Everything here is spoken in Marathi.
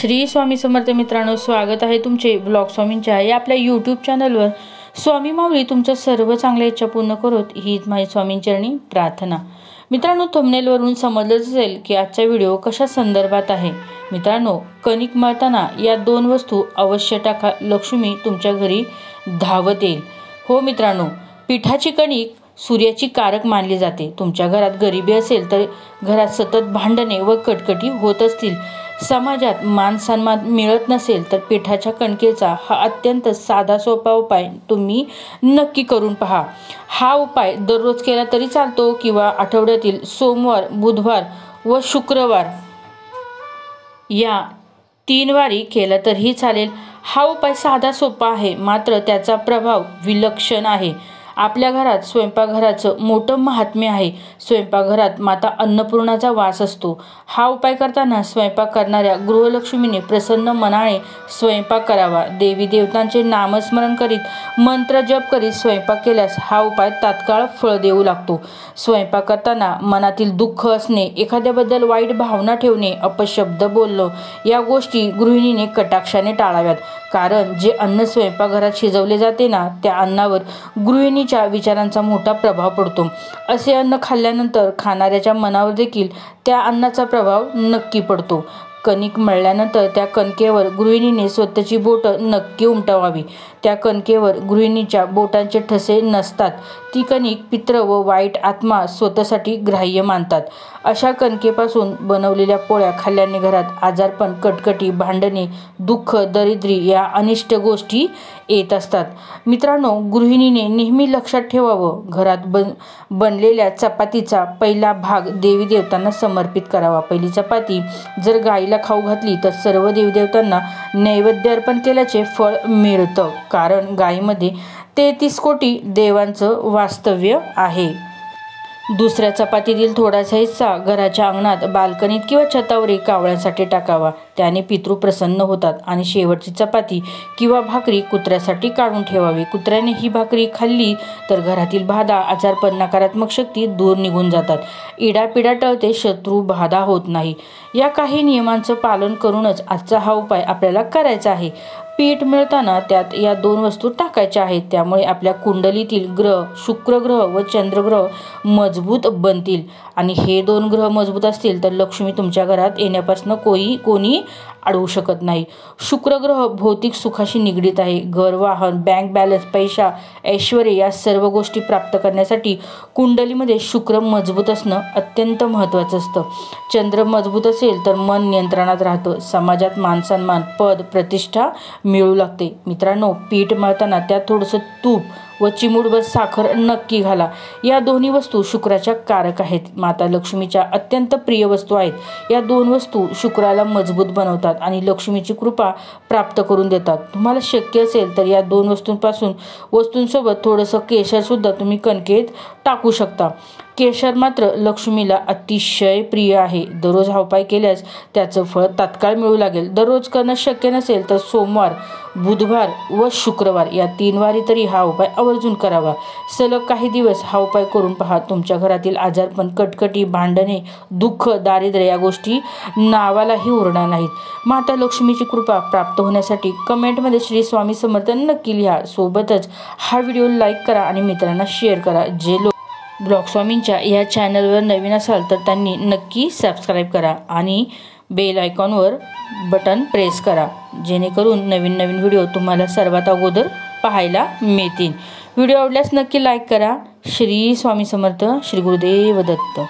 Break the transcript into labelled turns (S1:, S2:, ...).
S1: श्री स्वामी समर्थ मित्रांनो, स्वागत आहे तुमचे ब्लॉग स्वामींच्या या आपल्या यूट्यूब चॅनलवर। स्वामी माऊली तुमच्या सर्व चांगल्या इच्छा पूर्ण करोत हीच माझी स्वामींचरणी प्रार्थना। मित्रांनो, थंबनेलवरून समजलंच असेल की आजचा व्हिडिओ कशा संदर्भात आहे। मित्रांनो, कणिक मळताना या दोन वस्तू अवश्य टाका, लक्ष्मी तुमच्या घरी धावत येईल। हो मित्रांनो, पिठाची कणिक सूर्याची कारक मानली जाते। तुमच्या घरात गरिबी असेल तर घरात सतत भांडणे व कटकटी होत असतील, समाजात मान सन्मान मिळत नसेल तर पिठाच्या कणकेचा हा अत्यंत साधा सोपा उपाय तुम्ही नक्की करून पहा। हा उपाय दररोज केला तरी चालतो किंवा आठवड्यातील सोमवार, बुधवार व शुक्रवार या 3 वारी केला तरीही चालेल। हा उपाय साधा सोपा आहे, मात्र त्याचा प्रभाव विलक्षण आहे। आपल्या घरात स्वयंपाकघराचं मोठं महात्म्य आहे। स्वयंपाकघरात माता अन्नपूर्णाचा वास असतो। हा उपाय करताना स्वयंपाक करणाऱ्या गृहलक्ष्मीने प्रसन्न मनाने स्वयंपाक करावा। देवी देवतांचे नामस्मरण करीत मंत्र जप करीत स्वयंपाक केल्यास हा उपाय तात्काळ फळ देऊ लागतो। स्वयंपाक करताना मनातील दुःख असणे, एखाद्याबद्दल वाईट भावना ठेवणे, अपशब्द बोलणं या गोष्टी गृहिणीने कटाक्षाने टाळाव्यात। कारण जे अन्न स्वयंपाकघरात शिजवले जाते ना, त्या अन्नावर गृहिणीच्या विचारांचा मोठा प्रभाव पडतो। असे अन्न खाल्ल्यानंतर खाणाऱ्याच्या मनावर देखील त्या अन्नाचा प्रभाव नक्की पडतो। कणिक मळल्यानंतर त्या कणकेवर गृहिणीने स्वतःची बोटं नक्की उमटवावी। त्या कणकेवर गृहिणीच्या बोटांचे ठसे नसतात। ती कणिक पित्र व वाईट आत्मा स्वतःसाठी ग्राह्य मानतात। अशा कणकेपासून बनवलेल्या पोळ्या खाल्ल्याने घरात आजारपण, कटकटी, भांडणे, दुःख, दरिद्री या अनिष्ट गोष्टी येत असतात। मित्रांनो, गृहिणीने नेहमी लक्षात ठेवावं, घरात बनलेल्या चपातीचा पहिला भाग देवी देवतांना समर्पित करावा। पहिली चपाती जर गाईला खाऊ घातली तर सर्व देवी देवतांना नैवेद्य अर्पण केल्याचे फळ मिळतं, कारण गायीमध्ये 33 कोटी देवांचं वास्तव्य आहे। दुसऱ्या चपातीतील थोडासा हिस्सा घराच्या अंगणात, बाल्कनीत किंवा छतावरील कावळ्यांसाठी टाकावा, त्याने पितृ प्रसन्न होतात। आणि शेवटची चपाती किंवा भाकरी कुत्र्यासाठी काढून ठेवावी। कुत्र्याने ही भाकरी खाल्ली तर घरातील बाधा, आजारपण, नकारात्मक शक्ती दूर निघून जातात, इडापिडा टळते, शत्रू बाधा होत नाही। या काही नियमांचं पालन करूनच आजचा हा उपाय आपल्याला करायचा आहे। पीठ मिळताना त्यात या 2 वस्तू टाकायच्या आहेत, त्यामुळे आपल्या कुंडलीतील ग्रह, शुक्र ग्रह व चंद्र ग्रह मजबूत बनतील। आणि हे 2 ग्रह मजबूत असतील तर लक्ष्मी तुमच्या घरात येण्यापासून कोणी अडवू शकत नाही। शुक्र ग्रह भौतिक सुखाशी निगडीत आहे। घर, वाहन, बँक बॅलन्स, पैसा, ऐश्वर या सर्व गोष्टी प्राप्त करण्यासाठी कुंडलीमध्ये शुक्र मजबूत असणं अत्यंत महत्त्वाचं असतं। चंद्र मजबूत असेल तर मन नियंत्रणात राहतं, समाजात मानसन्मान, पद, प्रतिष्ठा मिळू लागते। मित्रांनो, पीठ मळताना त्यात थोडंसं तूप व चिमूटभर साखर नक्की घाला। या दोन्ही वस्तू शुक्राच्या कारक आहेत, माता लक्ष्मीच्या अत्यंत प्रिय वस्तू आहेत। या 2 वस्तू शुक्राला मजबूत बनवतात आणि लक्ष्मीची कृपा प्राप्त करून देतात। तुम्हाला शक्य असेल तर या 2 वस्तूंसोबत थोडंसं केशर सुद्धा तुम्ही कणकेत टाकू शकता। केशर मात्र लक्ष्मीला अतिशय प्रिय आहे। दररोज हा उपाय केल्यास त्याचं फळ तात्काळ मिळू लागेल। दररोज करणं शक्य नसेल तर सोमवार, बुधवार व शुक्रवार या 3 वारी तरी हा उपाय आवर्जून करावा। सलग काही दिवस हा उपाय करून पहा। तुमच्या घरातील आजारपण, कटकटी, भांडणे, दुःख, दारिद्र्य या गोष्टी नावालाही उरणार नाहीत। माता लक्ष्मीची कृपा प्राप्त होण्यासाठी कमेंटमध्ये श्री स्वामी समर्थ नक्की लिहा। सोबतच हा व्हिडिओ लाईक करा आणि मित्रांना शेअर करा। जे लोक ब्लॉग स्वामींच्या या चॅनलवर नवीन असाल तर त्यांनी नक्की सबस्क्राईब करा आणि बेल आयकॉनवर बटन प्रेस करा, जेणेकरून नवीन व्हिडिओ तुम्हाला सर्वात अगोदर पाहायला मिळतील। व्हिडिओ आवडल्यास नक्की लाईक करा। श्री स्वामी समर्थ, श्री गुरुदेव दत्त।